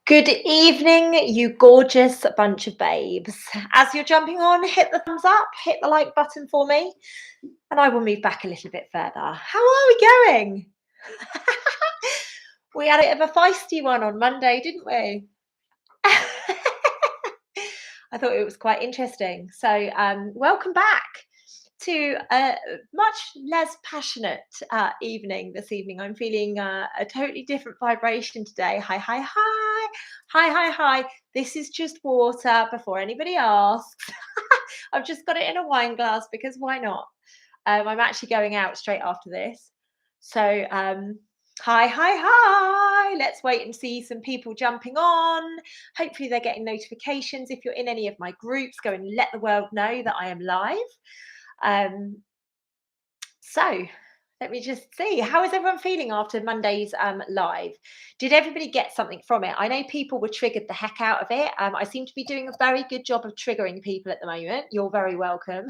Good evening, you gorgeous bunch of babes. As you're jumping on, hit the thumbs up, hit the like button for me, and I will move back a little bit further. How are we going? We had a bit of a feisty one on Monday, didn't we? I thought it was quite interesting. So, welcome back to a much less passionate evening this evening. I'm feeling a totally different vibration today. Hi, hi, hi. Hi, hi, hi. This is just water before anybody asks. I've just got it in a wine glass because why not? I'm actually going out straight after this. So, hi, hi, hi. Let's wait and see some people jumping on. Hopefully, they're getting notifications. If you're in any of my groups, go and let the world know that I am live. So let me just see. How is everyone feeling after Monday's live? Did everybody get something from it? I know people were triggered the heck out of it. I seem to be doing a very good job of triggering people at the moment. You're very welcome.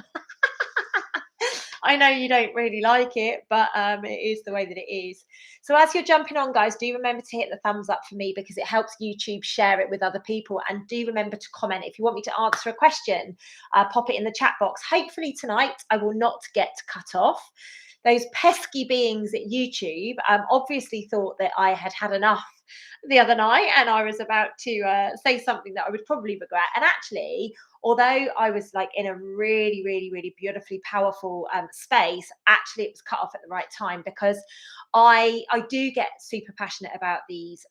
I know you don't really like it, but it is the way that it is. So as you're jumping on, guys, do remember to hit the thumbs up for me because it helps YouTube share it with other people. And do remember to comment. If you want me to answer a question, pop it in the chat box. Hopefully tonight I will not get cut off. Those pesky beings at YouTube obviously thought that I had had enough the other night and I was about to say something that I would probably regret. And actually, although I was like in a really, really, really beautifully powerful space, actually it was cut off at the right time because I do get super passionate about these.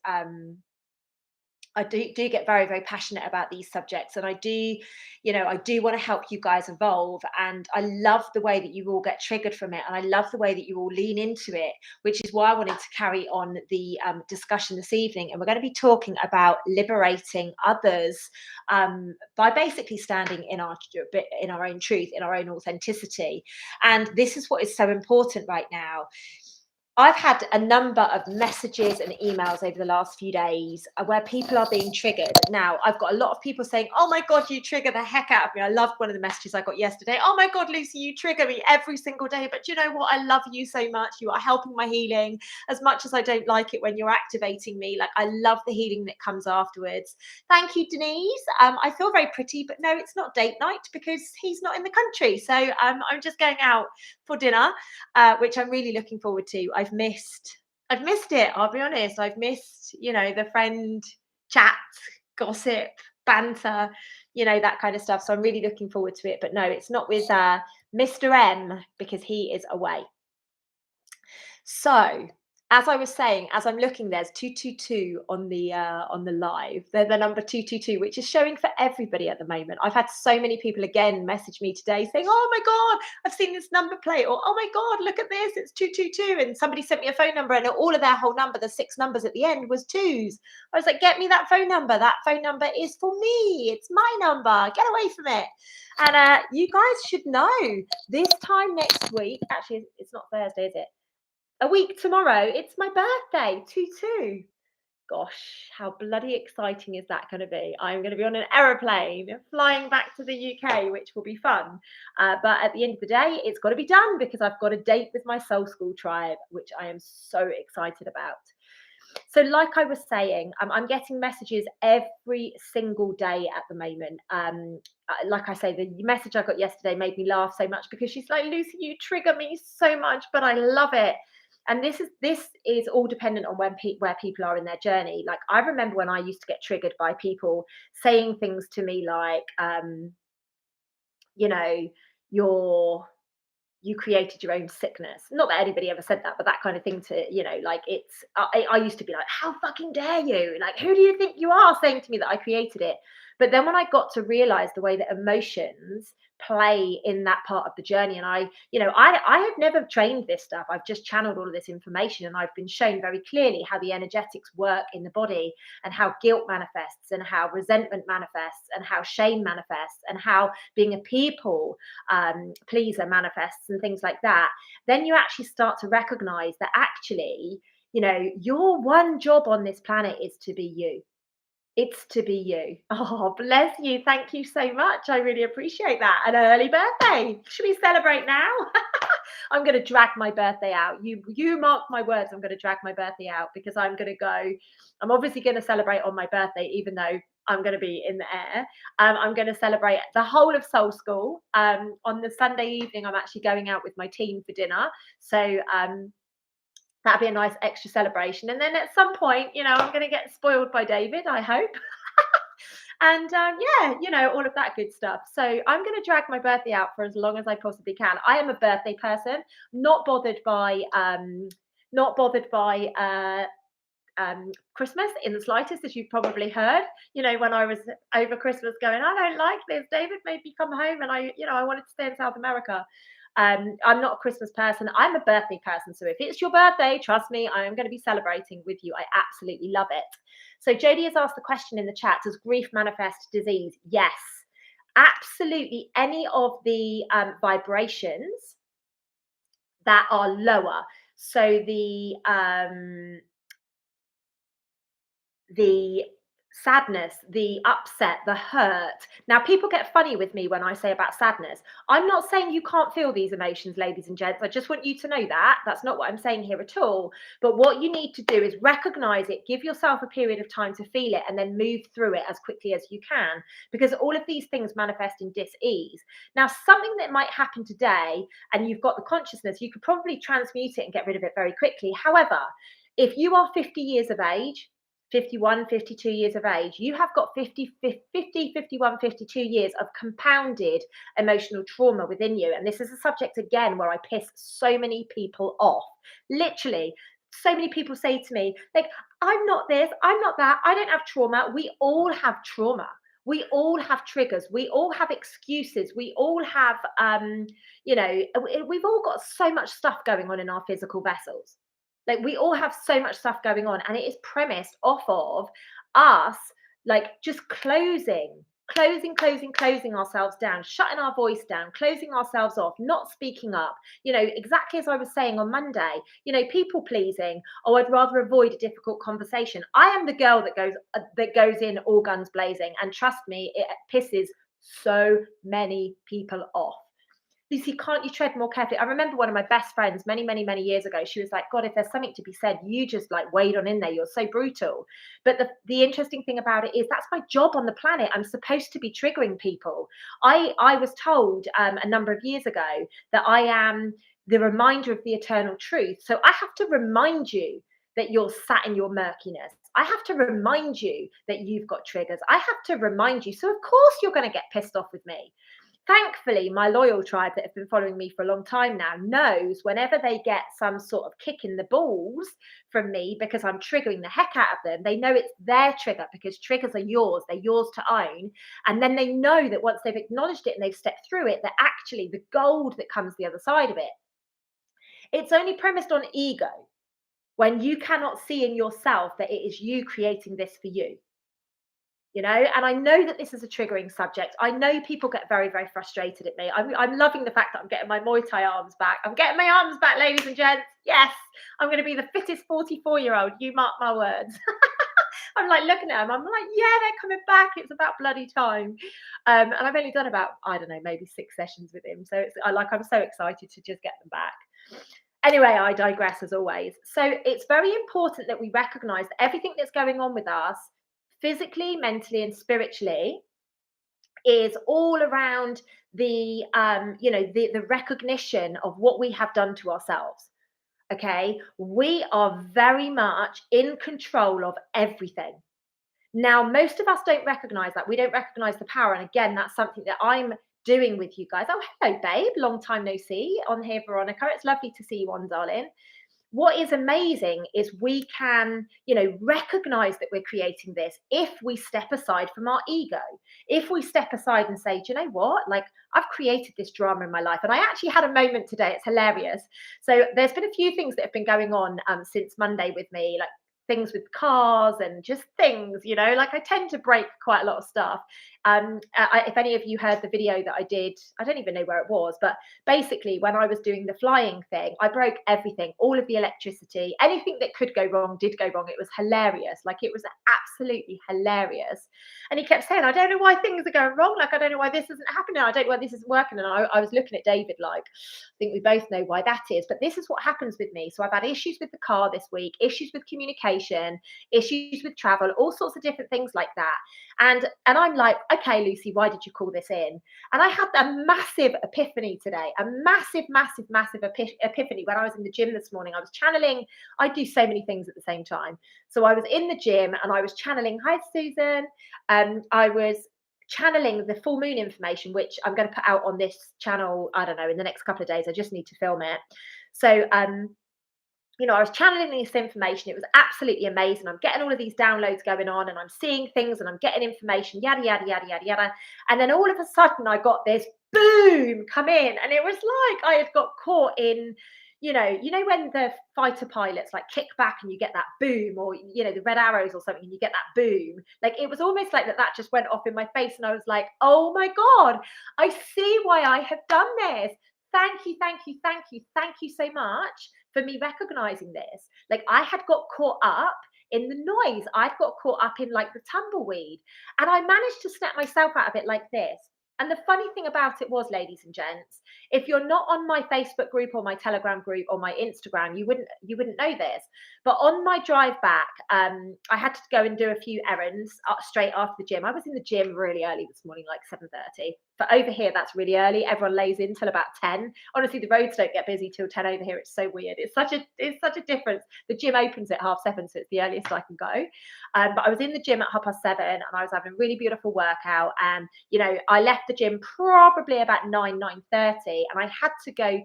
I do get very, very passionate about these subjects, and I do want to help you guys evolve. And I love the way that you all get triggered from it, and I love the way that you all lean into it, which is why I wanted to carry on the discussion this evening. And we're going to be talking about liberating others by basically standing in our own truth, in our own authenticity. And this is what is so important right now. I've had a number of messages and emails over the last few days where people are being triggered. Now, I've got a lot of people saying, oh my God, you trigger the heck out of me. I loved one of the messages I got yesterday. Oh my God, Lucy, you trigger me every single day. But you know what? I love you so much. You are helping my healing as much as I don't like it when you're activating me. Like, I love the healing that comes afterwards. Thank you, Denise. I feel very pretty, but no, it's not date night because he's not in the country. So I'm just going out for dinner, which I'm really looking forward to. I've missed it. I'll be honest. I've missed, the friend chat, gossip, banter, that kind of stuff. So I'm really looking forward to it. But no, it's not with Mr. M because he is away. So as I was saying, as I'm looking, there's 222 on the live. They're the number 222, which is showing for everybody at the moment. I've had so many people again message me today saying, "Oh my God, I've seen this number plate," or "Oh my God, look at this, it's 222." And somebody sent me a phone number, and all of their whole number, the 6 numbers at the end, was twos. I was like, "Get me that phone number. That phone number is for me. It's my number. Get away from it." And you guys should know this time next week. Actually, it's not Thursday, is it? A week tomorrow, it's my birthday, 2-2. Gosh, how bloody exciting is that going to be? I'm going to be on an aeroplane flying back to the UK, which will be fun. But at the end of the day, it's got to be done because I've got a date with my Soul School tribe, which I am so excited about. So like I was saying, I'm getting messages every single day at the moment. Like I say, the message I got yesterday made me laugh so much because she's like, "Lucy, you trigger me so much, but I love it." And this is all dependent on where people are in their journey. Like, I remember when I used to get triggered by people saying things to me like, you created your own sickness. Not that anybody ever said that, but that kind of thing to, like, it's, I used to be like, how fucking dare you? Like, who do you think you are saying to me that I created it? But then when I got to realize the way that emotions play in that part of the journey, and I have never trained this stuff. I've just channeled all of this information, and I've been shown very clearly how the energetics work in the body, and how guilt manifests, and how resentment manifests, and how shame manifests, and how being a people pleaser manifests, and things like that. Then you actually start to recognize that actually, your one job on this planet is to be you. It's to be you. Oh, bless you. Thank you so much. I really appreciate that. An early birthday. Should we celebrate now? I'm going to drag my birthday out. You mark my words. I'm going to drag my birthday out because I'm going to go. I'm obviously going to celebrate on my birthday, even though I'm going to be in the air. I'm going to celebrate the whole of Soul School. On the Sunday evening, I'm actually going out with my team for dinner. So that'd be a nice extra celebration. And then at some point, I'm going to get spoiled by David, I hope. And yeah, all of that good stuff. So I'm going to drag my birthday out for as long as I possibly can. I am a birthday person, not bothered by Christmas in the slightest, as you've probably heard. When I was over Christmas going, I don't like this. David made me come home, and I wanted to stay in South America. I'm not a Christmas person. I'm a birthday person. So if it's your birthday, trust me, I am going to be celebrating with you. I absolutely love it. So Jodie has asked the question in the chat: does grief manifest disease? Yes, absolutely. Any of the vibrations that are lower. So the sadness, the upset, the hurt. Now, people get funny with me when I say about sadness. I'm not saying you can't feel these emotions, ladies and gents. I just want you to know that. That's not what I'm saying here at all. But what you need to do is recognize it, give yourself a period of time to feel it, and then move through it as quickly as you can, because all of these things manifest in dis-ease. Now, something that might happen today, and you've got the consciousness, you could probably transmute it and get rid of it very quickly. However, if you are 50 years of age, 51, 52 years of age, you have got 50, 51, 52 years of compounded emotional trauma within you. And this is a subject, again, where I piss so many people off. Literally, so many people say to me, like, I'm not this, I'm not that, I don't have trauma. We all have trauma. We all have triggers. We all have excuses. We all have, we've all got so much stuff going on in our physical vessels. Like, we all have so much stuff going on, and it is premised off of us, like, just closing ourselves down, shutting our voice down, closing ourselves off, not speaking up. Exactly as I was saying on Monday, people pleasing. Oh, I'd rather avoid a difficult conversation. I am the girl that goes in all guns blazing, and trust me, it pisses so many people off. Lucy, can't you tread more carefully? I remember one of my best friends many, many, many years ago. She was like, God, if there's something to be said, you just like wade on in there. You're so brutal. But the interesting thing about it is that's my job on the planet. I'm supposed to be triggering people. I was told a number of years ago that I am the reminder of the eternal truth. So I have to remind you that you're sat in your murkiness. I have to remind you that you've got triggers. I have to remind you. So of course you're going to get pissed off with me. Thankfully, my loyal tribe that have been following me for a long time now knows whenever they get some sort of kick in the balls from me because I'm triggering the heck out of them, they know it's their trigger, because triggers are yours. They're yours to own. And then they know that once they've acknowledged it and they've stepped through it, that actually the gold that comes the other side of it. It's only premised on ego when you cannot see in yourself that it is you creating this for you. And I know that this is a triggering subject. I know people get very, very frustrated at me. I'm loving the fact that I'm getting my Muay Thai arms back. I'm getting my arms back, ladies and gents. Yes, I'm going to be the fittest 44-year-old. You mark my words. I'm like looking at them. I'm like, yeah, they're coming back. It's about bloody time. And I've only done about, I don't know, maybe 6 sessions with him. So I'm so excited to just get them back. Anyway, I digress as always. So it's very important that we recognize that everything that's going on with us, physically, mentally, and spiritually, is all around the recognition of what we have done to ourselves. Okay, we are very much in control of everything. Now, most of us don't recognize that. We don't recognize the power. And again, that's something that I'm doing with you guys. Oh, hello, babe. Long time no see on here, Veronica. It's lovely to see you on, darling. What is amazing is we can, recognize that we're creating this if we step aside from our ego. If we step aside and say, do you know what? Like, I've created this drama in my life. And I actually had a moment today. It's hilarious. So there's been a few things that have been going on since Monday with me, like things with cars and just things, like I tend to break quite a lot of stuff if any of you heard the video that I did, I don't even know where it was, but basically when I was doing the flying thing, I broke everything, all of the electricity, anything that could go wrong did go wrong. It was hilarious. Like, it was absolutely hilarious. And he kept saying, I don't know why things are going wrong. Like, I don't know why this isn't happening. I don't know why this isn't working. And I was looking at David like, I think we both know why that is. But this is what happens with me. So I've had issues with the car this week, issues with communication, issues with travel, all sorts of different things like that. And I'm like, okay, Lucy, why did you call this in? And I had a massive epiphany today, a massive epiphany when I was in the gym this morning. I was channeling. I do so many things at the same time. So I was in the gym and I was channeling. Hi, Susan. I was channeling the full moon information, which I'm going to put out on this channel, I don't know, in the next couple of days. I just need to film it. So I was channeling this information. It was absolutely amazing. I'm getting all of these downloads going on and I'm seeing things and I'm getting information, yada, yada, yada, yada, yada. And then all of a sudden I got this boom come in, and it was like I had got caught in, when the fighter pilots like kick back and you get that boom, or, the red arrows or something, and you get that boom. Like, it was almost like that just went off in my face. And I was like, oh my God, I see why I have done this. Thank you, thank you, thank you, thank you so much for me recognizing this. Like, I had got caught up in the noise. I'd got caught up in like the tumbleweed, and I managed to snap myself out of it like this. And the funny thing about it was, ladies and gents, if you're not on my Facebook group or my Telegram group or my Instagram, you wouldn't know this. But on my drive back, I had to go and do a few errands straight after the gym. I was in the gym really early this morning, like 7:30. But over here, that's really early. Everyone lays in till about 10. Honestly, the roads don't get busy till 10 over here. It's so weird. It's such a difference. The gym opens at 7:30, so it's the earliest I can go. But I was in the gym at 7:30, and I was having a really beautiful workout. And I left the gym probably about 9:30, and I had to go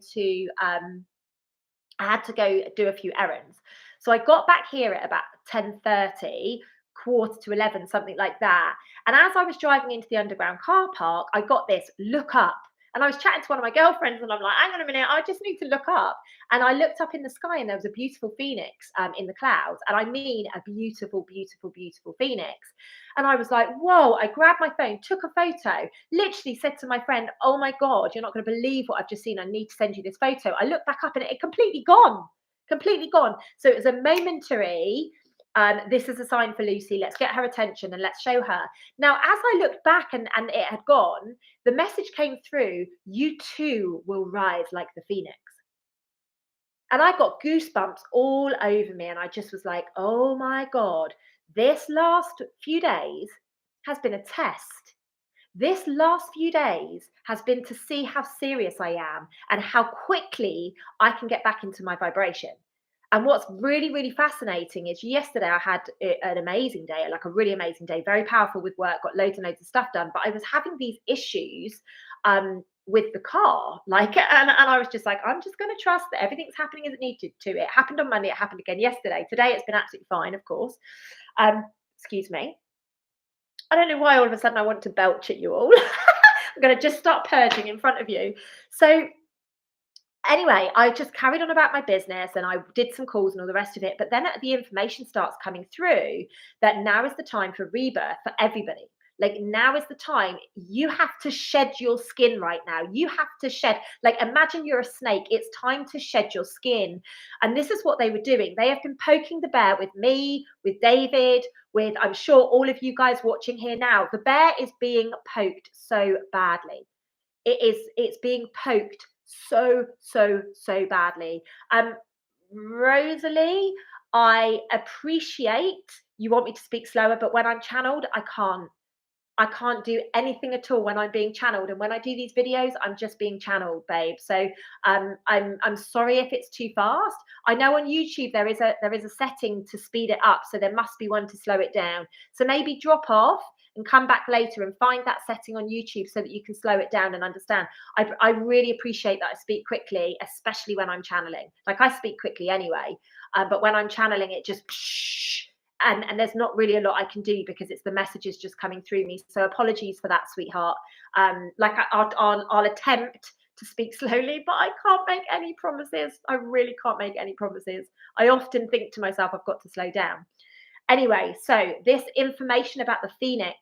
do a few errands. So I got back here at about 10:30, quarter to 11, something like that. And as I was driving into the underground car park, I got this look up. And I was chatting to one of my girlfriends, and I'm like, hang on a minute, I just need to look up. And I looked up in the sky, and there was a beautiful phoenix in the clouds. And I mean a beautiful, beautiful, beautiful phoenix. And I was like, whoa, I grabbed my phone, took a photo, literally said to my friend, oh my God, you're not going to believe what I've just seen. I need to send you this photo. I looked back up and it had completely gone. So it was a momentary, this is a sign for Lucy, let's get her attention and let's show her. Now, as I looked back and it had gone, the message came through, you too will rise like the phoenix. And I got goosebumps all over me. And I just was like, oh my God, this last few days has been a test. This last few days has been to see how serious I am and how quickly I can get back into my vibration. And what's really, really fascinating is yesterday I had an amazing day, like a really amazing day, very powerful with work, got loads and loads of stuff done. But I was having these issues with the car, and I was just like, I'm just going to trust that everything's happening as it needed to. It happened on Monday, it happened again yesterday. Today it's been absolutely fine, of course. Excuse me. I don't know why all of a sudden I want to belch at you all. I'm going to just start purging in front of you. So anyway, I just carried on about my business and I did some calls and all the rest of it. But then the information starts coming through that now is the time for rebirth for everybody. Like, now is the time. You have to shed your skin right now. You have to shed, like, imagine you're a snake. It's time to shed your skin. And this is what they were doing. They have been poking the bear with me, with David, with, I'm sure, all of you guys watching here now. The bear is being poked so badly. It's being poked so badly. Rosalie, I appreciate you want me to speak slower, but when I'm channeled, I can't do anything at all when I'm being channeled. And when I do these videos, I'm just being channeled, babe. So I'm sorry if it's too fast. I know on YouTube there is a setting to speed it up, so there must be one to slow it down. So maybe drop off and come back later and find that setting on YouTube so that you can slow it down and understand. I really appreciate that I speak quickly, especially when I'm channeling. Like, I speak quickly anyway, but when I'm channeling, it just and there's not really a lot I can do because it's the messages just coming through me. So apologies for that, sweetheart. I'll attempt to speak slowly, but I can't make any promises. I really can't make any promises. I often think to myself, I've got to slow down. Anyway, so this information about the phoenix,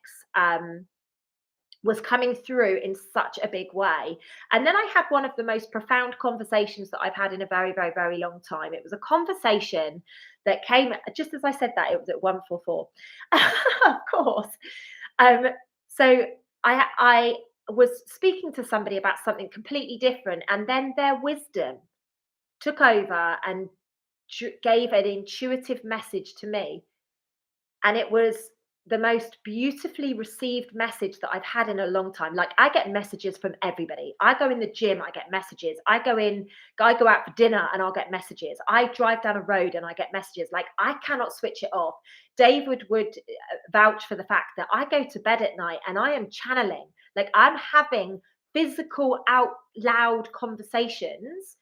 was coming through in such a big way. And then I had one of the most profound conversations that I've had in a very, very, very long time. It was a conversation that came just as I said that, it was at 144. Of course. Um, so I was speaking to somebody about something completely different, and then their wisdom took over and gave an intuitive message to me. And it was the most beautifully received message that I've had in a long time. Like, I get messages from everybody. I go in the gym, I get messages. I go out for dinner and I'll get messages. I drive down a road and I get messages. Like, I cannot switch it off. David would vouch for the fact that I go to bed at night and I am channeling. Like, I'm having physical out loud conversations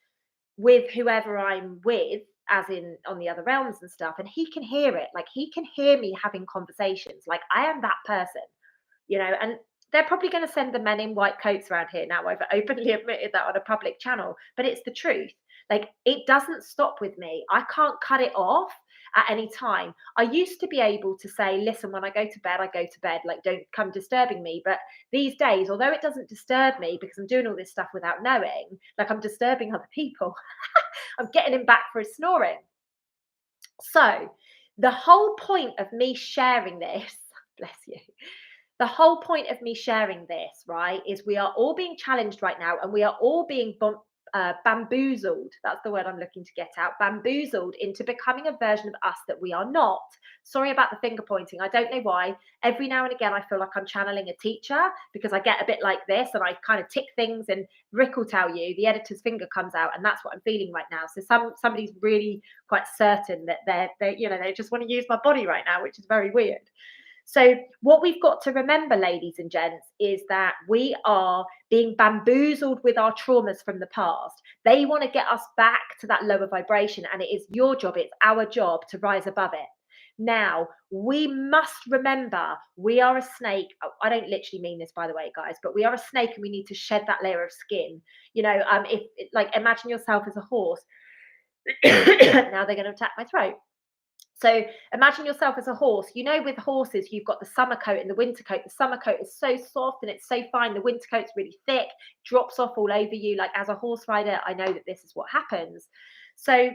with whoever I'm with, as in on the other realms and stuff, and he can hear it. Like, he can hear me having conversations. Like, I am that person, and they're probably going to send the men in white coats around here now. I've openly admitted that on a public channel, but it's the truth. Like, it doesn't stop with me. I can't cut it off at any time. I used to be able to say, listen, when I go to bed, I go to bed. Like, don't come disturbing me. But these days, although it doesn't disturb me because I'm doing all this stuff without knowing, like, I'm disturbing other people. I'm getting him back for his snoring. So the whole point of me sharing this, bless you, the whole point of me sharing this, right, is we are all being challenged right now, and we are all being bamboozled. That's the word I'm looking to get out. Bamboozled into becoming a version of us that we are not. Sorry about the finger pointing. I don't know why. Every now and again, I feel like I'm channeling a teacher because I get a bit like this and I kind of tick things, and Rick will tell you the editor's finger comes out, and that's what I'm feeling right now. So somebody's really quite certain that they just want to use my body right now, which is very weird. So what we've got to remember, ladies and gents, is that we are being bamboozled with our traumas from the past. They want to get us back to that lower vibration, and it is your job, it's our job to rise above it. Now, we must remember we are a snake. I don't literally mean this, by the way, guys, but we are a snake and we need to shed that layer of skin. If like, imagine yourself as a horse. Now they're going to attack my throat. So imagine yourself as a horse. With horses, you've got the summer coat and the winter coat. The summer coat is so soft and it's so fine. The winter coat's really thick, drops off all over you. Like, as a horse rider, I know that this is what happens. So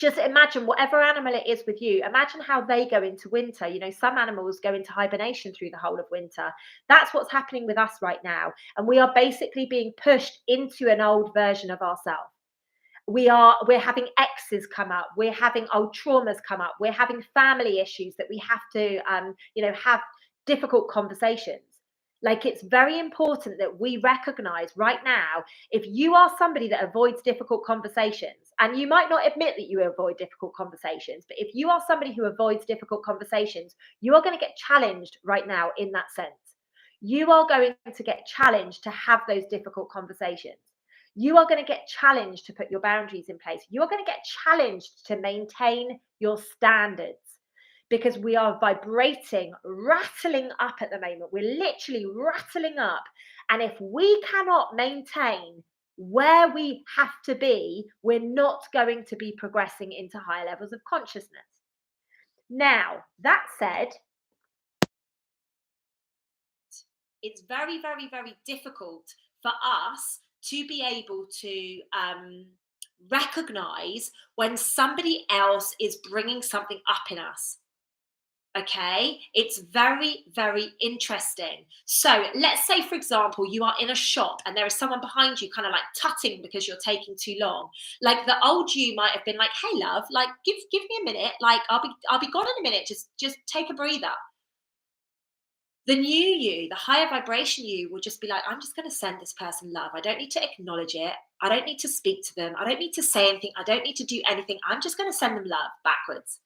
just imagine whatever animal it is with you, imagine how they go into winter. Some animals go into hibernation through the whole of winter. That's what's happening with us right now. And we are basically being pushed into an old version of ourselves. We're having exes come up, we're having old traumas come up, we're having family issues that we have to have difficult conversations. Like, it's very important that we recognize right now, if you are somebody that avoids difficult conversations, and you might not admit that you avoid difficult conversations, but if you are somebody who avoids difficult conversations, you are going to get challenged right now in that sense. You are going to get challenged to have those difficult conversations. You are going to get challenged to put your boundaries in place. You are going to get challenged to maintain your standards, because we are vibrating, rattling up at the moment. We're literally rattling up. And if we cannot maintain where we have to be, we're not going to be progressing into higher levels of consciousness. Now, that said, it's very, very, very difficult for us to be able to recognize when somebody else is bringing something up in us. Okay, it's very, very interesting. So let's say, for example, you are in a shop and there is someone behind you kind of like tutting because you're taking too long. Like, the old you might have been like, hey love, like give me a minute, like I'll be gone in a minute, just take a breather. The new you, the higher vibration you, will just be like, I'm just going to send this person love. I don't need to acknowledge it. I don't need to speak to them. I don't need to say anything. I don't need to do anything. I'm just going to send them love backwards.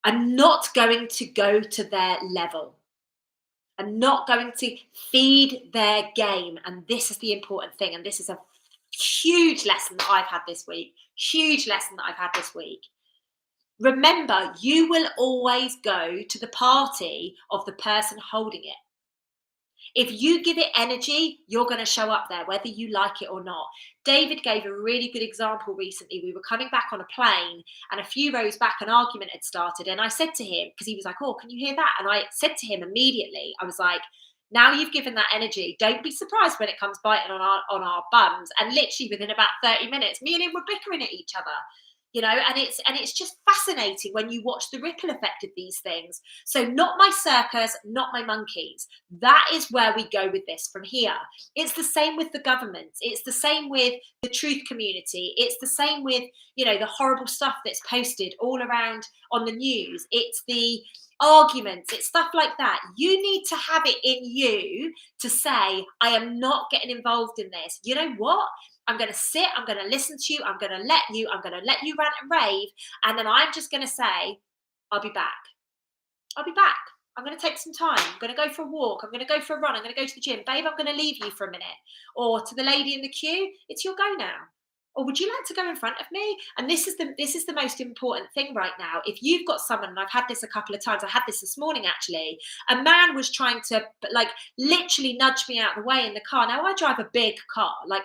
I'm not going to go to their level. I'm not going to feed their game. And this is the important thing. And this is a huge lesson that I've had this week. Remember, you will always go to the party of the person holding it. If you give it energy, you're going to show up there, whether you like it or not. David gave a really good example recently. We were coming back on a plane, and a few rows back, an argument had started. And I said to him, because he was like, oh, can you hear that? And I said to him immediately, I was like, now you've given that energy. Don't be surprised when it comes biting on our bums. And literally within about 30 minutes, me and him were bickering at each other. You know, and it's just fascinating when you watch the ripple effect of these things. So not my circus, not my monkeys. That is where we go with this from here. It's the same with the government. It's the same with the truth community. It's the same with, you know, the horrible stuff that's posted all around on the news. It's the arguments, it's stuff like that. You need to have it in you to say, I am not getting involved in this. You know what? I'm going to sit, I'm going to listen to you, I'm going to let you rant and rave. And then I'm just going to say, I'll be back. I'll be back. I'm going to take some time. I'm going to go for a walk. I'm going to go for a run. I'm going to go to the gym. Babe, I'm going to leave you for a minute. Or to the lady in the queue, it's your go now. Or would you like to go in front of me? And this is the most important thing right now. If you've got someone, and I've had this a couple of times, I had this this morning actually, a man was trying to like literally nudge me out of the way in the car. Now I drive a big car, like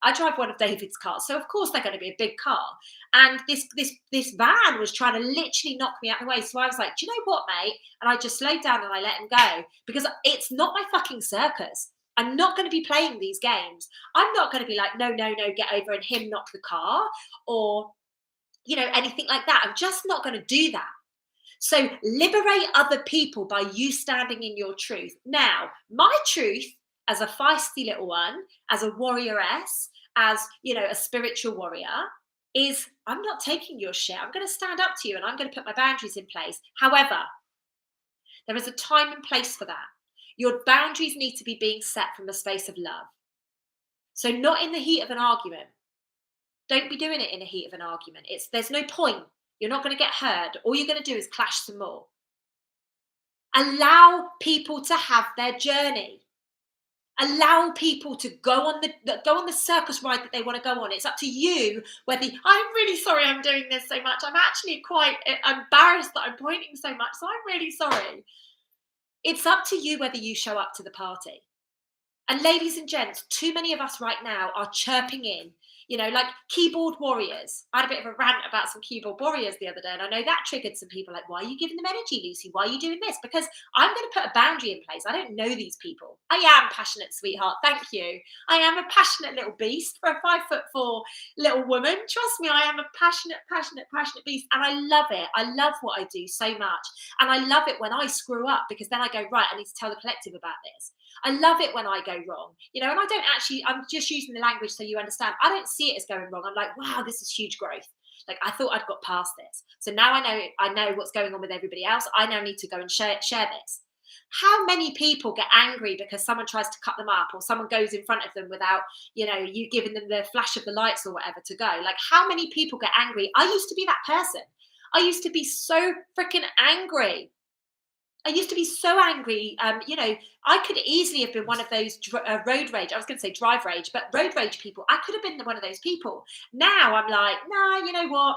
I drive one of David's cars, so of course they're going to be a big car. And this van was trying to literally knock me out of the way. So I was like, do you know what, mate? And I just slowed down and I let him go, because it's not my fucking circus. I'm not going to be playing these games. I'm not going to be like, no, get over, and him knock the car, or, you know, anything like that. I'm just not going to do that. So liberate other people by you standing in your truth. Now, my truth as a feisty little one, as a warrioress, as, you know, a spiritual warrior, is I'm not taking your shit. I'm going to stand up to you and I'm going to put my boundaries in place. However, there is a time and place for that. Your boundaries need to be being set from a space of love. So not in the heat of an argument. Don't be doing it in the heat of an argument. There's no point. You're not going to get heard. All you're going to do is clash some more. Allow people to have their journey. Allow people to go on the circus ride that they want to go on. It's up to you whether I'm really sorry I'm doing this so much. I'm actually quite embarrassed that I'm pointing so much. So I'm really sorry. It's up to you whether you show up to the party. And ladies and gents, too many of us right now are chirping in, you know, like keyboard warriors. I had a bit of a rant about some keyboard warriors the other day, and I know that triggered some people like, why are you giving them energy, Lucy? Why are you doing this? Because I'm going to put a boundary in place. I don't know these people. I am passionate, sweetheart. Thank you. I am a passionate little beast for a 5'4" little woman. Trust me, I am a passionate beast. And I love it. I love what I do so much. And I love it when I screw up, because then I go, right, I need to tell the collective about this. I love it when I go wrong, you know, and I'm just using the language so you understand. I don't see it as going wrong. I'm like, wow, this is huge growth. Like, I thought I'd got past this. So now I know what's going on with everybody else. I now need to go and share this. How many people get angry because someone tries to cut them up, or someone goes in front of them without, you know, you giving them the flash of the lights or whatever to go? Like, how many people get angry? I used to be that person. I used to be so freaking angry. I used to be so angry. You know, I could easily have been one of those road rage. I was going to say drive rage, but road rage people. I could have been one of those people. Now I'm like, nah, you know what?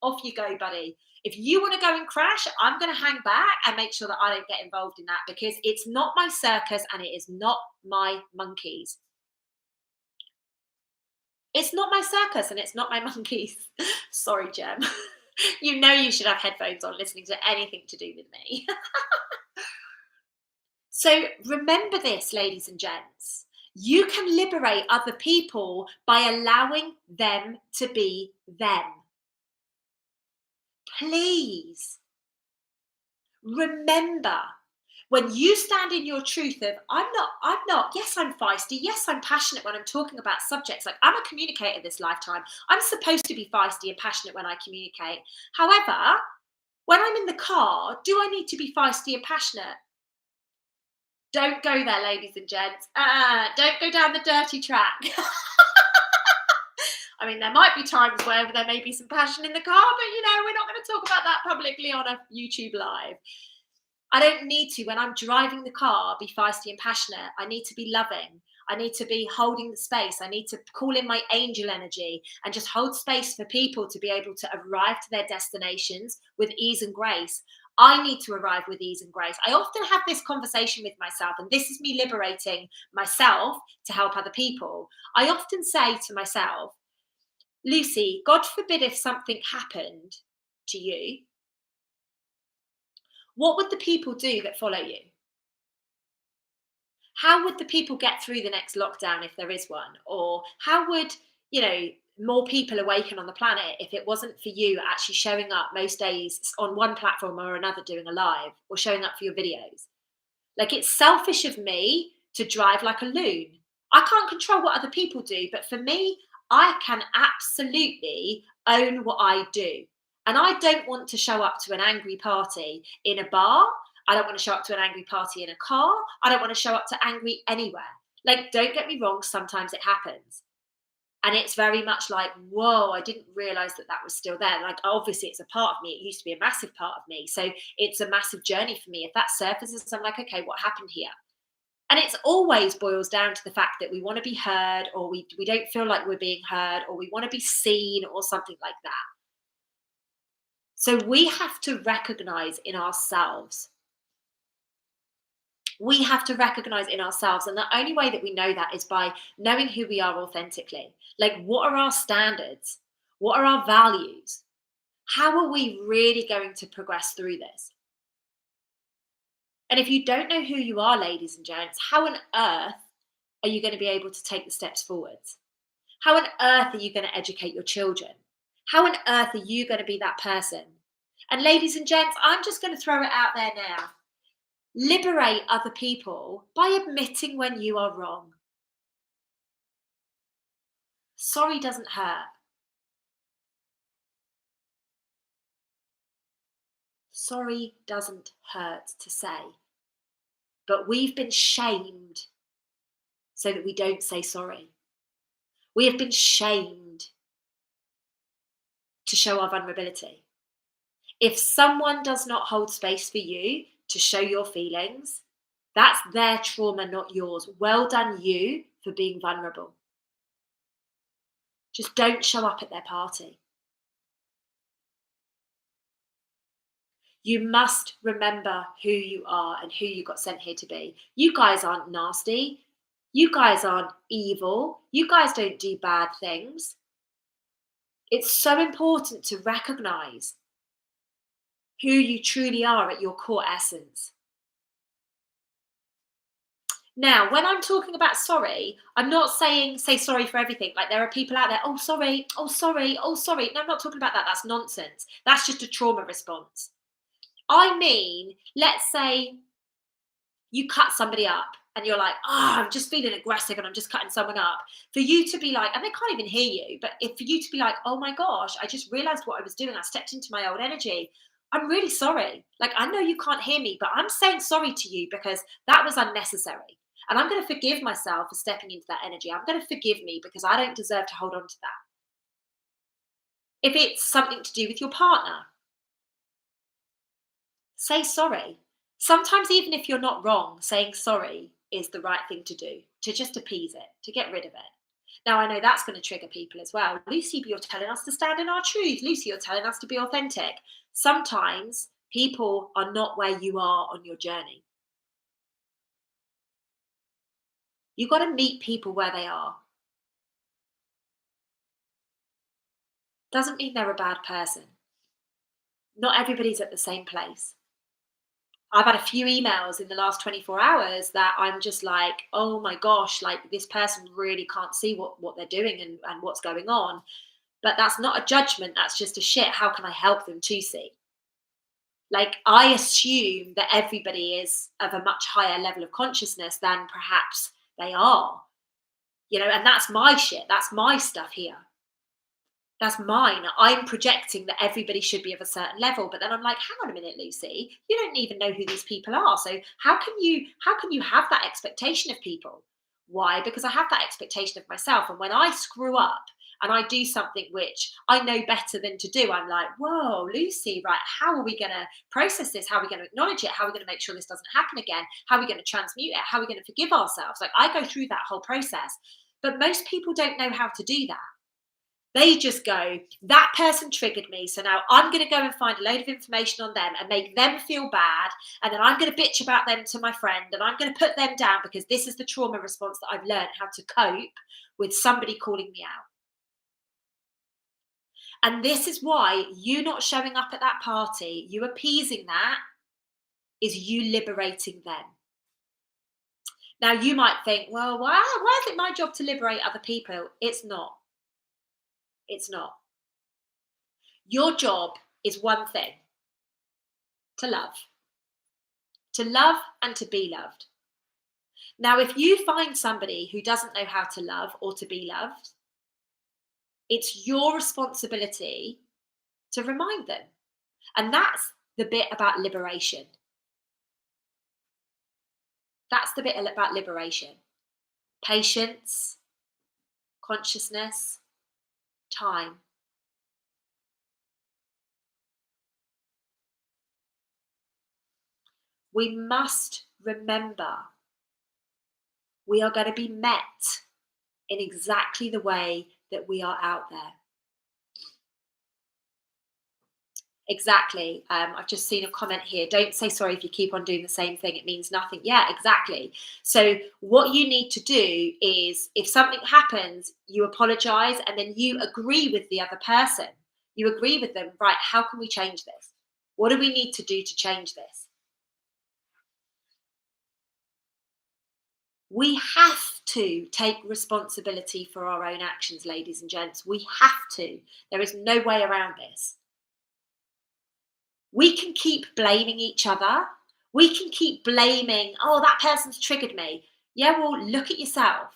Off you go, buddy. If you want to go and crash, I'm going to hang back and make sure that I don't get involved in that, because it's not my circus and it is not my monkeys. It's not my circus and it's not my monkeys. Sorry, Jem. You know you should have headphones on listening to anything to do with me. So remember this, ladies and gents. You can liberate other people by allowing them to be them. Please remember, when you stand in your truth of, I'm not, yes, I'm feisty, yes, I'm passionate when I'm talking about subjects. Like, I'm a communicator this lifetime. I'm supposed to be feisty and passionate when I communicate. However, when I'm in the car, do I need to be feisty and passionate? Don't go there, ladies and gents. Don't go down the dirty track. I mean, there might be times where there may be some passion in the car, but, you know, we're not going to talk about that publicly on a YouTube live. I don't need to, when I'm driving the car, be feisty and passionate. I need to be loving. I need to be holding the space. I need to call in my angel energy and just hold space for people to be able to arrive to their destinations with ease and grace. I need to arrive with ease and grace. I often have this conversation with myself, and this is me liberating myself to help other people. I often say to myself, Lucy, God forbid if something happened to you, what would the people do that follow you? How would the people get through the next lockdown if there is one? Or how would, more people awaken on the planet if it wasn't for you actually showing up most days on one platform or another doing a live or showing up for your videos? Like, it's selfish of me to drive like a loon. I can't control what other people do, but for me, I can absolutely own what I do. And I don't want to show up to an angry party in a bar. I don't want to show up to an angry party in a car. I don't want to show up to angry anywhere. Like, don't get me wrong, sometimes it happens. And it's very much like, whoa, I didn't realize that that was still there. Like, obviously, it's a part of me. It used to be a massive part of me. So it's a massive journey for me. If that surfaces, I'm like, okay, what happened here? And it's always boils down to the fact that we want to be heard, or we don't feel like we're being heard, or we want to be seen, or something like that. So we have to recognize in ourselves. We have to recognize in ourselves. And the only way that we know that is by knowing who we are authentically. Like, what are our standards? What are our values? How are we really going to progress through this? And if you don't know who you are, ladies and gents, how on earth are you going to be able to take the steps forwards? How on earth are you going to educate your children? How on earth are you going to be that person? And ladies and gents, I'm just going to throw it out there now. Liberate other people by admitting when you are wrong. Sorry doesn't hurt. Sorry doesn't hurt to say. But we've been shamed so that we don't say sorry. We have been shamed to show our vulnerability. If someone does not hold space for you to show your feelings, that's their trauma, not yours. Well done, you, for being vulnerable. Just don't show up at their party. You must remember who you are and who you got sent here to be. You guys aren't nasty. You guys aren't evil. You guys don't do bad things. It's so important to recognize who you truly are at your core essence. Now, when I'm talking about sorry, I'm not saying say sorry for everything. Like, there are people out there, oh, sorry, oh, sorry, oh, sorry. No, I'm not talking about that. That's nonsense. That's just a trauma response. I mean, let's say you cut somebody up and you're like, oh, I'm just feeling aggressive and I'm just cutting someone up. For you to be like, and they can't even hear you, but if for you to be like, oh my gosh, I just realized what I was doing. I stepped into my old energy. I'm really sorry. Like, I know you can't hear me, but I'm saying sorry to you because that was unnecessary. And I'm going to forgive myself for stepping into that energy. I'm going to forgive me because I don't deserve to hold on to that. If it's something to do with your partner, say sorry. Sometimes, even if you're not wrong, saying sorry is the right thing to do, to just appease it, to get rid of it. Now, I know that's going to trigger people as well. Lucy, you're telling us to stand in our truth. Lucy, you're telling us to be authentic. Sometimes people are not where you are on your journey. You've got to meet people where they are. Doesn't mean they're a bad person. Not everybody's at the same place. I've had a few emails in the last 24 hours that I'm just like, oh my gosh, like, this person really can't see what they're doing and what's going on. But that's not a judgment. That's just a shit. How can I help them to see? Like, I assume that everybody is of a much higher level of consciousness than perhaps they are, and that's my shit. That's my stuff here. That's mine. I'm projecting that everybody should be of a certain level, but then I'm like, hang on a minute, Lucy, you don't even know who these people are. So how can you have that expectation of people? Why? Because I have that expectation of myself. And when I screw up and I do something which I know better than to do, I'm like, whoa, Lucy, right, how are we going to process this? How are we going to acknowledge it? How are we going to make sure this doesn't happen again? How are we going to transmute it? How are we going to forgive ourselves? Like, I go through that whole process, but most people don't know how to do that. They just go, that person triggered me, so now I'm going to go and find a load of information on them and make them feel bad, and then I'm going to bitch about them to my friend, and I'm going to put them down because this is the trauma response that I've learned how to cope with somebody calling me out. And this is why you not showing up at that party, you appeasing that, is you liberating them. Now, you might think, well, why is it my job to liberate other people? It's not. It's not. Your job is one thing: to love. To love and to be loved. Now, if you find somebody who doesn't know how to love or to be loved, it's your responsibility to remind them. And that's the bit about liberation. That's the bit about liberation. Patience, consciousness, time. We must remember we are going to be met in exactly the way that we are out there. Exactly. I've just seen a comment here. Don't say sorry if you keep on doing the same thing. It means nothing. Yeah, exactly. So what you need to do is, if something happens, you apologize and then you agree with the other person. You agree with them, right? How can we change this? What do we need to do to change this? We have to take responsibility for our own actions, ladies and gents. We have to. There is no way around this. We can keep blaming each other. We can keep blaming, oh, that person's triggered me. Yeah, well, look at yourself.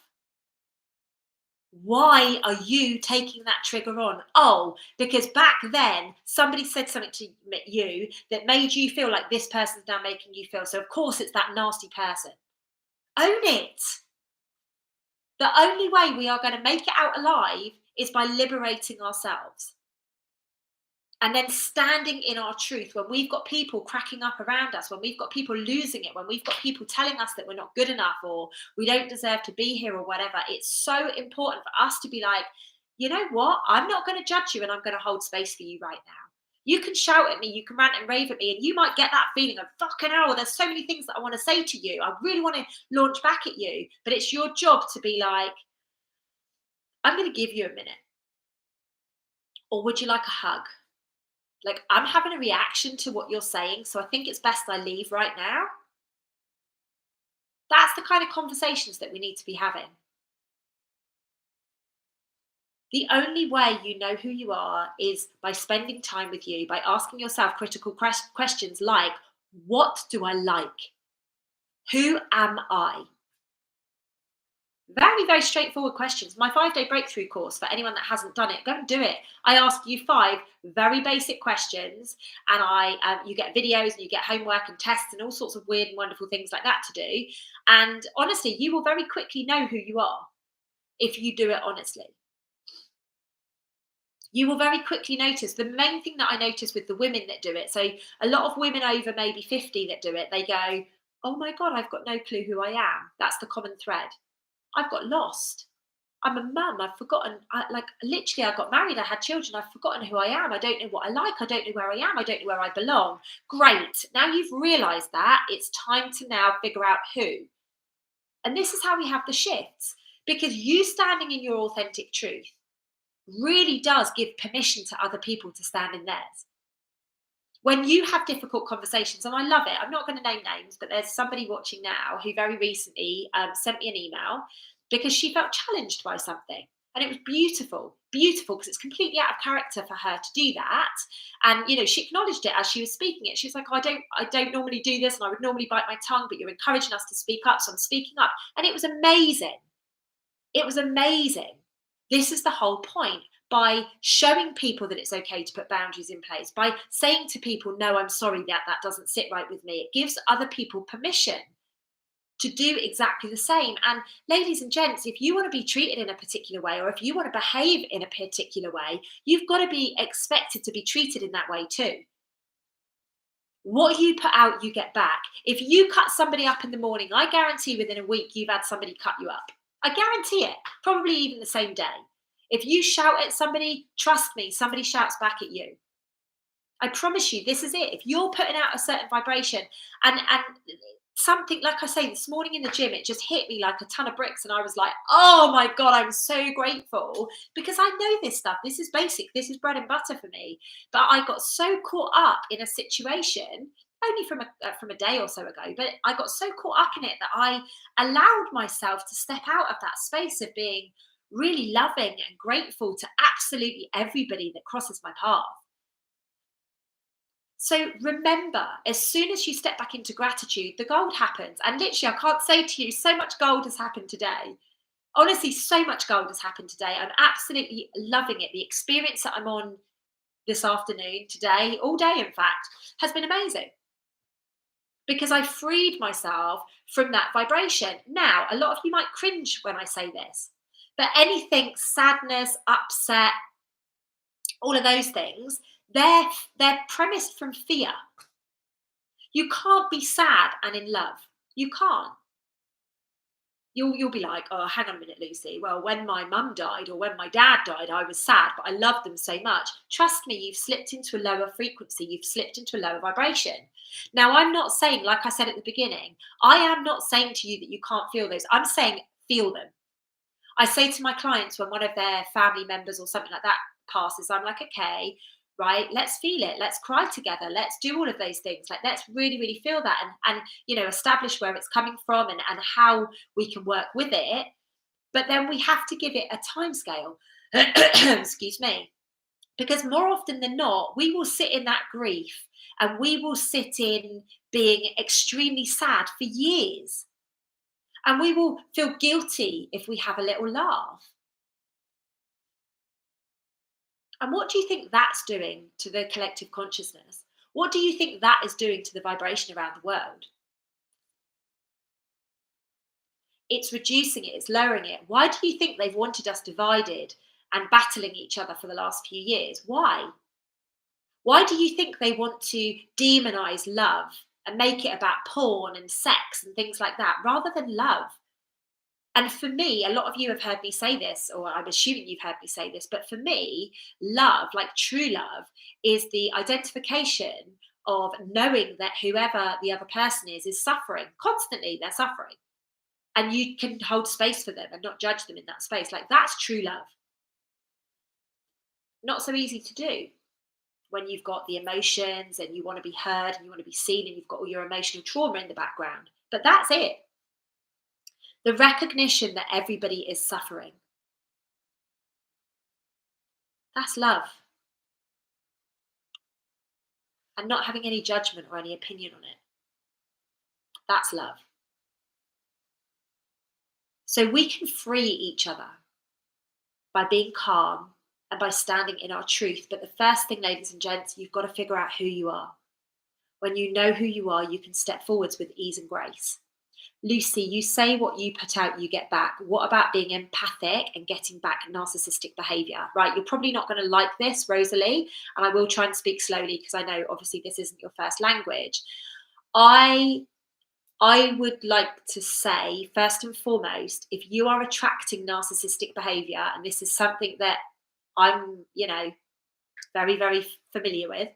Why are you taking that trigger on? Oh, because back then somebody said something to you that made you feel like this person's now making you feel. So of course it's that nasty person. Own it. The only way we are going to make it out alive is by liberating ourselves. And then standing in our truth when we've got people cracking up around us, when we've got people losing it, when we've got people telling us that we're not good enough or we don't deserve to be here or whatever. It's so important for us to be like, you know what? I'm not going to judge you and I'm going to hold space for you right now. You can shout at me, you can rant and rave at me, and you might get that feeling of fucking hell, there's so many things that I want to say to you. I really want to launch back at you. But it's your job to be like, I'm going to give you a minute. Or would you like a hug? Like, I'm having a reaction to what you're saying, so I think it's best I leave right now. That's the kind of conversations that we need to be having. The only way you know who you are is by spending time with you, by asking yourself critical questions like, what do I like? Who am I? Very, very straightforward questions. My 5-day breakthrough course, for anyone that hasn't done it, go and do it. I ask you 5 very basic questions, and you get videos and you get homework and tests and all sorts of weird and wonderful things like that to do. And honestly, you will very quickly know who you are if you do it honestly. You will very quickly notice. The main thing that I notice with the women that do it, so a lot of women over maybe 50 that do it, they go, oh my God, I've got no clue who I am. That's the common thread. I've got lost. I'm a mum. I've forgotten. I got married. I had children. I've forgotten who I am. I don't know what I like. I don't know where I am. I don't know where I belong. Great. Now you've realized that, it's time to now figure out who. And this is how we have the shifts, because you standing in your authentic truth really does give permission to other people to stand in theirs. When you have difficult conversations, and I love it, I'm not going to name names, but there's somebody watching now who very recently sent me an email because she felt challenged by something. And it was beautiful, because it's completely out of character for her to do that. And, she acknowledged it as she was speaking it. She was like, oh, I don't normally do this, and I would normally bite my tongue, but you're encouraging us to speak up, so I'm speaking up. And it was amazing. It was amazing. This is the whole point. By showing people that it's okay to put boundaries in place, by saying to people, no, I'm sorry, that doesn't sit right with me. It gives other people permission to do exactly the same. And ladies and gents, if you want to be treated in a particular way, or if you want to behave in a particular way, you've got to be expected to be treated in that way too. What you put out, you get back. If you cut somebody up in the morning, I guarantee within a week you've had somebody cut you up. I guarantee it, probably even the same day. If you shout at somebody, trust me, somebody shouts back at you. I promise you, this is it. If you're putting out a certain vibration, and something, like I say, this morning in the gym, it just hit me like a ton of bricks, and I was like, oh my God, I'm so grateful, because I know this stuff. This is basic. This is bread and butter for me. But I got so caught up in a situation, only from a day or so ago, but I got so caught up in it that I allowed myself to step out of that space of being really loving and grateful to absolutely everybody that crosses my path. So remember, as soon as you step back into gratitude, the gold happens. And literally, I can't say to you, so much gold has happened today. Honestly, so much gold has happened today. I'm absolutely loving it. The experience that I'm on this afternoon, today, all day, in fact, has been amazing, because I freed myself from that vibration. Now, a lot of you might cringe when I say this, but anything, sadness, upset, all of those things, they're premised from fear. You can't be sad and in love. You can't. You'll be like, oh, hang on a minute, Lucy. Well, when my mum died or when my dad died, I was sad, but I loved them so much. Trust me, you've slipped into a lower frequency. You've slipped into a lower vibration. Now, I'm not saying, like I said at the beginning, I am not saying to you that you can't feel those. I'm saying feel them. I say to my clients when one of their family members or something like that passes, I'm like, okay, right, let's feel it. Let's cry together. Let's do all of those things. Like, let's really, really feel that, and establish where it's coming from, and how we can work with it. But then we have to give it a time scale. Excuse me. Because more often than not, we will sit in that grief, and we will sit in being extremely sad for years. And we will feel guilty if we have a little laugh. And what do you think that's doing to the collective consciousness? What do you think that is doing to the vibration around the world? It's reducing it, it's lowering it. Why do you think they've wanted us divided and battling each other for the last few years? Why? Why do you think they want to demonize love and make it about porn and sex and things like that, rather than love? And for me, a lot of you have heard me say this, or I'm assuming you've heard me say this, but for me, love, like true love, is the identification of knowing that whoever the other person is suffering. Constantly, they're suffering. And you can hold space for them and not judge them in that space. Like, that's true love. Not so easy to do when you've got the emotions and you want to be heard and you want to be seen and you've got all your emotional trauma in the background. But that's it. The recognition that everybody is suffering. That's love. And not having any judgment or any opinion on it. That's love. So we can free each other by being calm and by standing in our truth. But the first thing, ladies and gents, you've got to figure out who you are. When you know who you are, you can step forwards with ease and grace. Lucy, you say what you put out, you get back. What about being empathic and getting back narcissistic behavior? Right, you're probably not going to like this, Rosalie, and I will try and speak slowly because I know obviously this isn't your first language. I would like to say, first and foremost, if you are attracting narcissistic behavior, and this is something that I'm, very, very familiar with,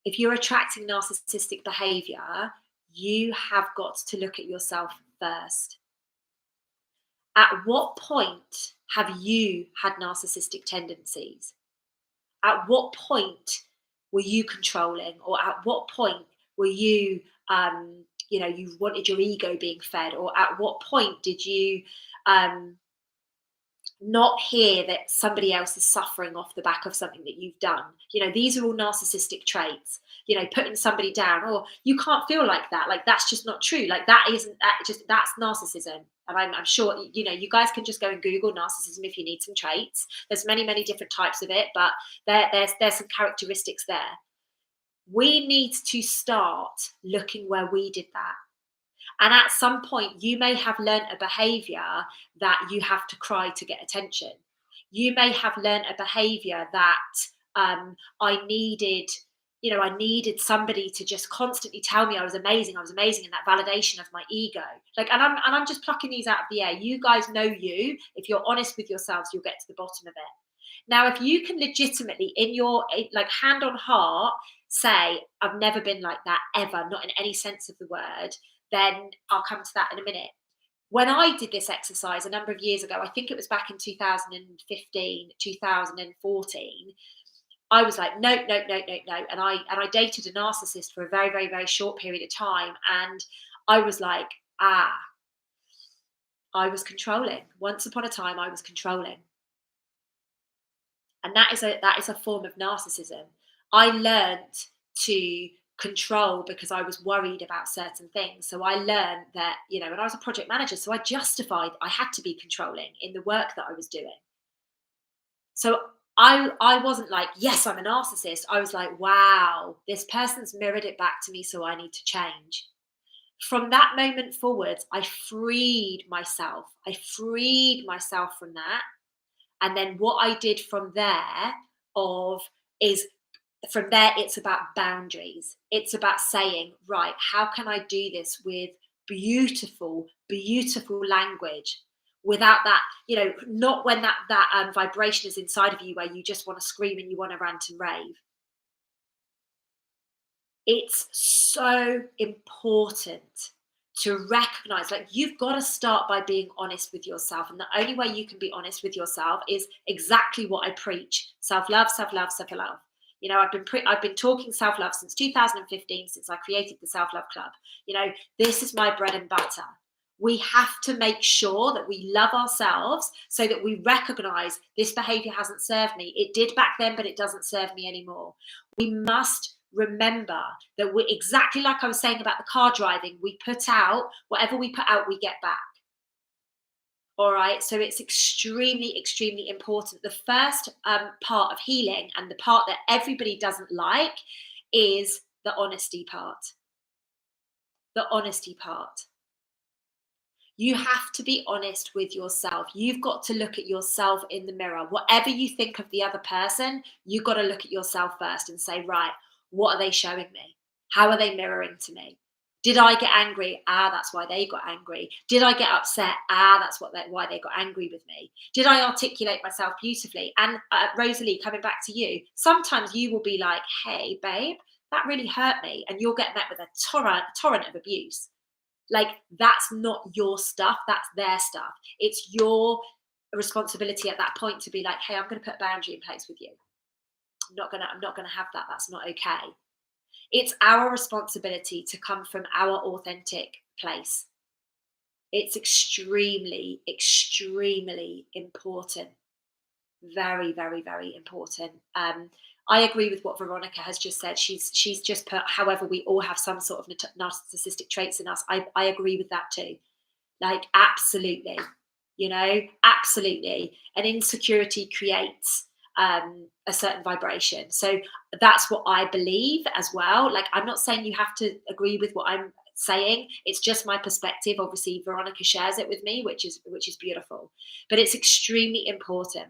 if you're attracting narcissistic behavior, you have got to look at yourself first. At what point have you had narcissistic tendencies? At what point were you controlling? Or at what point were you, you wanted your ego being fed? Or at what point did you not hear that somebody else is suffering off the back of something that you've done? These are all narcissistic traits. Putting somebody down, or you can't feel like that. Like, that's just not true. Like, that's narcissism. And I'm sure, you guys can just go and Google narcissism if you need some traits. There's many, many different types of it, but there's some characteristics there. We need to start looking where we did that. And at some point, you may have learnt a behavior that you have to cry to get attention. You may have learnt a behavior that I needed, I needed somebody to just constantly tell me I was amazing, and that validation of my ego. Like, and I'm just plucking these out of the air. You guys know you. If you're honest with yourselves, you'll get to the bottom of it. Now, if you can legitimately, in your like hand on heart, say, I've never been like that ever, not in any sense of the word, then I'll come to that in a minute. When I did this exercise a number of years ago, I think it was back in 2015, 2014, I was like, no, no, no, no, no. And I dated a narcissist for a very, very, very short period of time. And I was like, I was controlling. Once upon a time, I was controlling. And that is a form of narcissism. I learned to control because I was worried about certain things. So I learned that, and I was a project manager, so I justified I had to be controlling in the work that I was doing. So I wasn't like, yes, I'm a narcissist. I was like, wow, this person's mirrored it back to me, so I need to change. From that moment forwards, I freed myself. From that. And then what I did from there it's about boundaries. It's about saying, right, how can I do this with beautiful, beautiful language without that, not when that vibration is inside of you where you just want to scream and you want to rant and rave. It's so important to recognize, like, you've got to start by being honest with yourself. And the only way you can be honest with yourself is exactly what I preach: self-love, self-love, self-love. I've been talking self-love since 2015, since I created the Self-Love Club. This is my bread and butter. We have to make sure that we love ourselves so that we recognize this behavior hasn't served me. It did back then, but it doesn't serve me anymore. We must remember that we, exactly like I was saying about the car driving, we put out whatever we put out, we get back. All right. So it's extremely, extremely important. The first part of healing, and the part that everybody doesn't like, is the honesty part. The honesty part. You have to be honest with yourself. You've got to look at yourself in the mirror. Whatever you think of the other person, you've got to look at yourself first and say, right, what are they showing me? How are they mirroring to me? Did I get angry? That's why they got angry. Did I get upset? That's why they got angry with me. Did I articulate myself beautifully? And Rosalie, coming back to you, sometimes you will be like, hey, babe, that really hurt me. And you'll get met with a torrent of abuse. Like, that's not your stuff. That's their stuff. It's your responsibility at that point to be like, hey, I'm going to put a boundary in place with you. I'm not going to have that. That's not okay. It's our responsibility to come from our authentic place. It's extremely, extremely important. Very, very, very important. I agree with what Veronica has just said. She's just put, however, we all have some sort of narcissistic traits in us. I agree with that too. Like, absolutely, absolutely. An insecurity creates a certain vibration. So that's what I believe as well. Like, I'm not saying you have to agree with what I'm saying. It's just my perspective. Obviously, Veronica shares it with me, which is beautiful. But it's extremely important.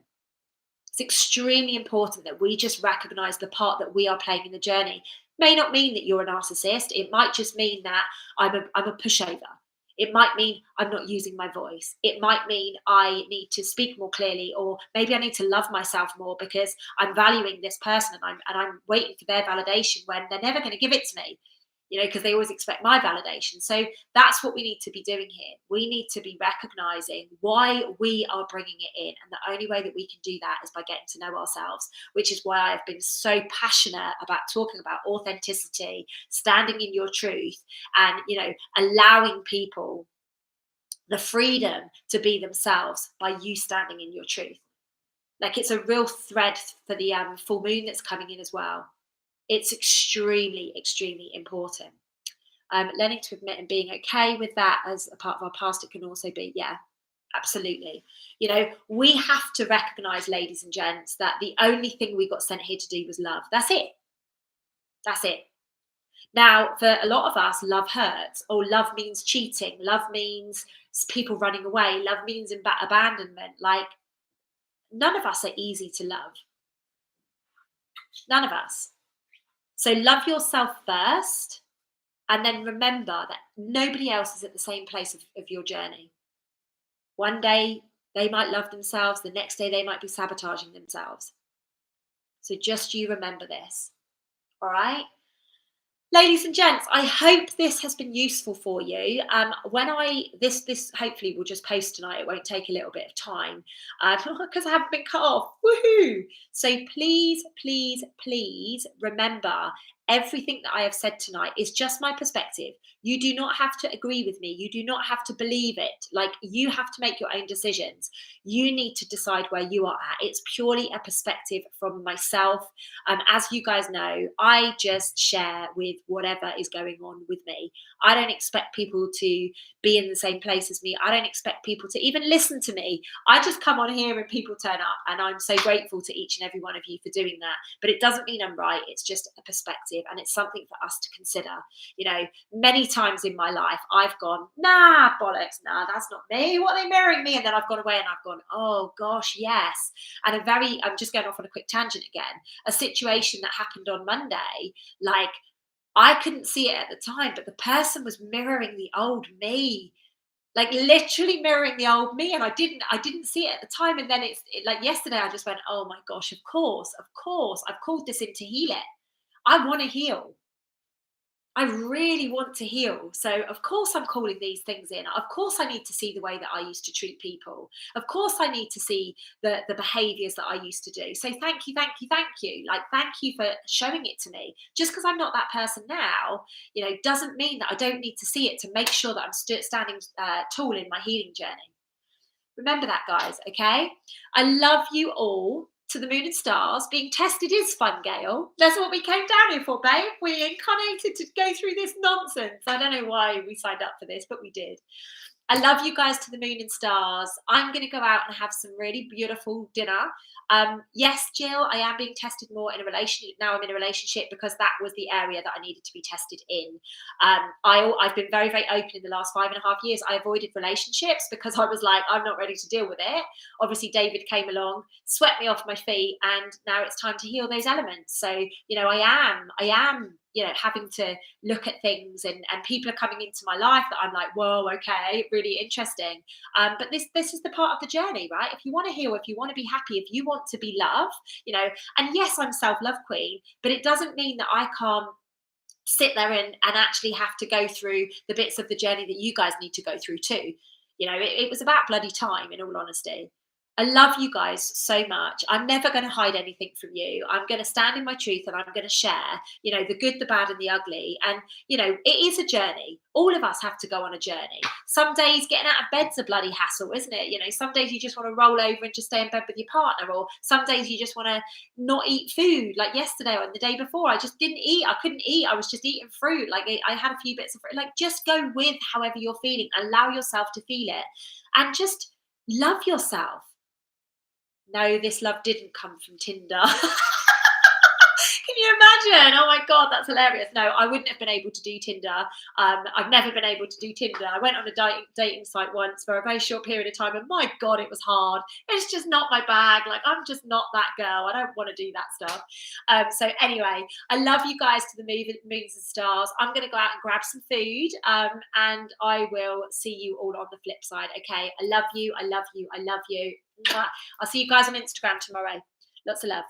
It's extremely important that we just recognize the part that we are playing in the journey. May not mean that you're a narcissist. It might just mean that I'm a pushover. It might mean I'm not using my voice. It might mean I need to speak more clearly, or maybe I need to love myself more because I'm valuing this person and I'm waiting for their validation when they're never going to give it to me, because they always expect my validation. So that's what we need to be doing here. We need to be recognizing why we are bringing it in. And the only way that we can do that is by getting to know ourselves, which is why I've been so passionate about talking about authenticity, standing in your truth, and, allowing people the freedom to be themselves by you standing in your truth. Like, it's a real thread for the full moon that's coming in as well. It's extremely, extremely important. Learning to admit and being okay with that as a part of our past. It can also be, yeah, absolutely. We have to recognize, ladies and gents, that the only thing we got sent here to do was love. That's it. That's it. Now, for a lot of us, love hurts, or love means cheating. Love means people running away. Love means abandonment. Like, none of us are easy to love. None of us. So love yourself first, and then remember that nobody else is at the same place of your journey. One day they might love themselves, the next day they might be sabotaging themselves. So just you remember this. All right. Ladies and gents, I hope this has been useful for you. This hopefully will just post tonight. It won't take a little bit of time because I haven't been cut off. Woohoo! So please, please, please remember everything that I have said tonight is just my perspective. You do not have to agree with me. You do not have to believe it. Like, you have to make your own decisions. You need to decide where you are at. It's purely a perspective from myself. As you guys know, I just share with whatever is going on with me. I don't expect people to be in the same place as me. I don't expect people to even listen to me. I just come on here and people turn up, and I'm so grateful to each and every one of you for doing that. But it doesn't mean I'm right. It's just a perspective, and it's something for us to consider. You know, many times in my life, I've gone, nah, bollocks, nah, that's not me. What are they mirroring me? And then I've gone away and I've gone, oh gosh, yes. And I'm just going off on a quick tangent again. A situation that happened on Monday, like, I couldn't see it at the time, but the person was mirroring the old me, like literally mirroring the old me, and I didn't see it at the time. And then like yesterday, I just went, oh my gosh, of course, I've called this in to heal it. I want to heal. I really want to heal. So of course I'm calling these things in. Of course I need to see the way that I used to treat people. Of course I need to see the behaviors that I used to do. So thank you, thank you, thank you. Like, thank you for showing it to me. Just because I'm not that person now, doesn't mean that I don't need to see it to make sure that I'm standing tall in my healing journey. Remember that, guys, okay? I love you all to the moon and stars. Being tested is fun, Gail. That's what we came down here for, babe. We incarnated to go through this nonsense. I don't know why we signed up for this, but we did. I love you guys to the moon and stars. I'm going to go out and have some really beautiful dinner. Yes, Jill, I am being tested more in a relationship. Now I'm in a relationship because that was the area that I needed to be tested in. I've been very, very open in the last 5.5 years. I avoided relationships because I was like, I'm not ready to deal with it. Obviously, David came along, swept me off my feet, and now it's time to heal those elements. So, I am having to look at things, and people are coming into my life that I'm like, whoa, okay, really interesting. But this is the part of the journey, right? If you want to heal, if you want to be happy, if you want to be loved, and yes, I'm self-love queen, but it doesn't mean that I can't sit there and actually have to go through the bits of the journey that you guys need to go through too. It was about bloody time, in all honesty. I love you guys so much. I'm never going to hide anything from you. I'm going to stand in my truth, and I'm going to share, the good, the bad, and the ugly. And, it is a journey. All of us have to go on a journey. Some days getting out of bed's a bloody hassle, isn't it? Some days you just want to roll over and just stay in bed with your partner, or some days you just want to not eat food. Like yesterday or the day before, I just didn't eat. I couldn't eat. I was just eating fruit. Like, I had a few bits of fruit. Like, just go with however you're feeling. Allow yourself to feel it, and just love yourself. No, this love didn't come from Tinder. Can you imagine? Oh my God, that's hilarious. No, I wouldn't have been able to do Tinder. I've never been able to do Tinder. I went on a dating site once for a very short period of time, and my God, it was hard. It's just not my bag. Like, I'm just not that girl. I don't want to do that stuff. So anyway, I love you guys to the moons and stars. I'm going to go out and grab some food, and I will see you all on the flip side. Okay, I love you. I love you. I love you. Mwah. I'll see you guys on Instagram tomorrow. Lots of love.